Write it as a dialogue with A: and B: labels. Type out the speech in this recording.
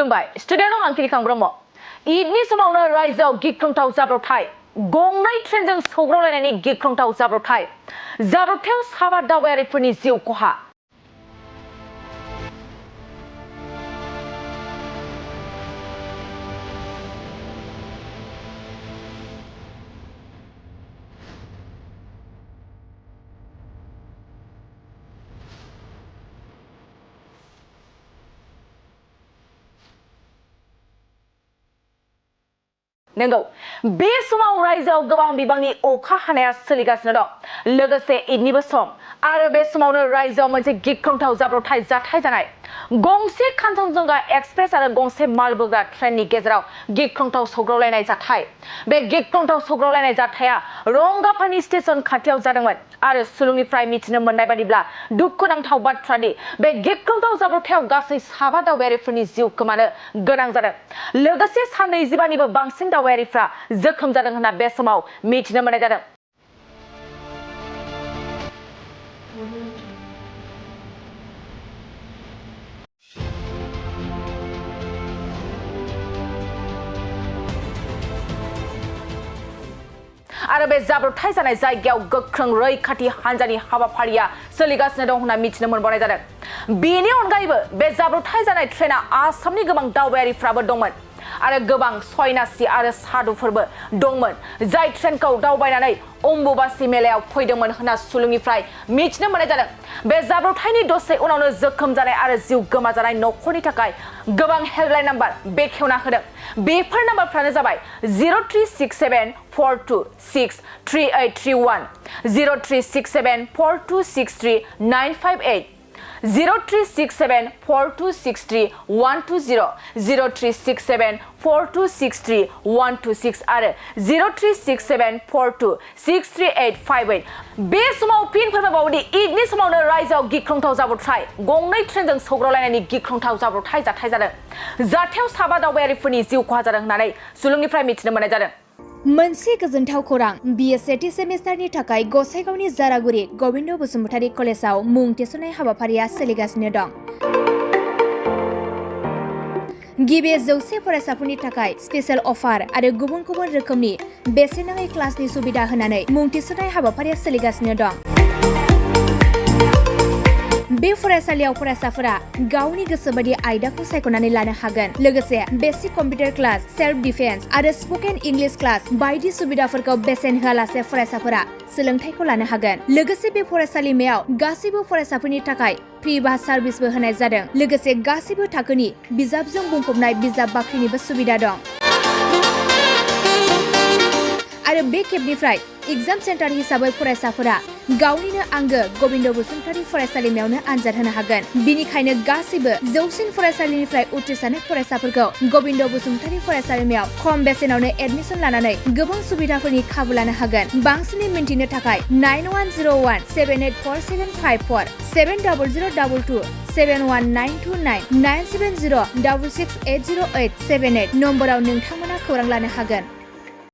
A: खुलुमबाय स्टुडिय'आव आं किरिखां ब्रह्म ईदनि समावनो रायजोआव गिख्रंथाव जाब्रबथाय गंनै ट्रेनजों सौग्रावलायनायनि गिख्रंथाव जाब्रबथायाव साबा दावबायारिफोरनि जिउ खहा नंगौ बे समाव रायजोआव गोबां बिबांनि अखा हानाया सोलिगासिनो दं लोगोसे ईदनिबो सम आरो बे समावनो रायजोआव मोनसे गिख्रंथाव जाब्रबथाय जाथाय जानाय गंसे कान्चनजंगा एक्सप्रेस आरो गंसे माल बोग्रा ट्रेननि गेजेराव गिख्रंथाव सौग्रावलायनाय जाथाय बे गिख्रंथाव सौग्रावलायनाय जाथाया रंगापानि स्टेशन खाथियाव जादोंमोन आरो सुलुंनिफ्राय मिथिनो मोननाय बादिब्ला दुखुनांथाव बाथ्रादि बे गिख्रंथाव जाब्रबथायाव गासै साबा दावबायारिफोरनि जिउ गोमानो गोनां जादों लोगोसे 120निबो बांसिन दावबायारिफ्रा जोखोम जादों होनना बे समाव मिथिनो मोननाय जादों आरो बे जाब्रबथाय जानाय जायगायाव गोख्रों रैखाथि हान्जानि हाबाफारिया सोलिगासिनो दं होनना मिथिनो मोनबावनाय जादों बेनि अनगायैबो बे जाब्रबथाय जानाय ट्रेना आसामनि गोबां दावबायारिफ्राबो दंमोन आरो गोबां सयनासि आरो साधुफोरबो दंमोन जाय ट्रेनखौ दावबायनानै अम्बुबासि मेलायाव फैदोंमोन होनना सुलुंनिफ्राय मिथिनो मोननाय जादों बे जाब्रबथायनि दसे उनावनो जोखोम जानाय आरो जिउ गोमाजानाय नखरनि थाखाय गोबां हेल्पलाइन नाम्बार बेखेवना होदों बेफोर नाम्बारफ्रानो जाबाय 036742633831 036742639588 03674263 03674263 आरो 036742633858 बे समाव फिन फोरमायबावोदि ईदनि समावनो रायजोआव गिख्रंथाव जाब्रबथाय गंनै ट्रेनजों सौग्रावलायनायनि गिख्रंथाव जाब्रबथाय जाथाय जादों जाथायाव साबा दावबायारिफोरनि जिउ खहा जादों होननानै सुलुंनिफ्राय मिथिनो मोननाय जादों
B: मोनसे गोजोनथाव खौरां बीए सेथि सेमिस्टारनि थाखाय गसाइगावनि जारागुरि गोविन्द बसुमतारी कलेजाव मुं थिसननाय हाबाफारिया सोलिगासिनो दं गिबि 100 फरायसाफोरनि थाखाय स्पेशल अफार आरो गुबुन गुबुन रोखोमनि बेसेन नाङै क्लासनि सुबिदा होनानै मुं थिसननाय हाबाफारिया सोलिगासिनो दं बे फरायसालियाव फरायसाफोरा गावनि गोसोबादि आयदाखौ सायख'नानै लानो हागोन लोगोसे basic computer class self defence आरो स्पोकेन इंलिश क्लास बायदि सुबिदाफोरखौ बेसेन होआलासे फरायसाफोरा सोलोंथायखौ लानो हागोन लोगोसे बे फरायसालिमायाव गासैबो फरायसाफोरनि थाखाय फ्रि बास सार्भिसबो होनाय जादों लोगोसे गासैबो थाखोनि बिजाबजों बुंफबनाय बिजाब बाख्रिनिबो सुबिदा दं आरो बे खेबनिफ्राय एग्जाम सेन्टार हिसाबै फरायसाफोरा गावनिनो आंगो गोविन्द बसुमतारी फरायसालिमायावनो आनजाद होनो हागोन बिनिखायनो गासैबो जौसिन फरायसालिनिफ्राय उथ्रिसारनाय फरायसाफोरखौ गोविन्द बसुमतारी फरायसालिमायाव खम बेसेनावनो एडमिसन लानानै गोबां सुबिदाफोरनि खाबु लानो हागोन बांसिनै मिन्थिनो थाखाय 9101784754 7002 71929 97066808878 नम्बराव नोंथांमोना खौरां लानो हागोन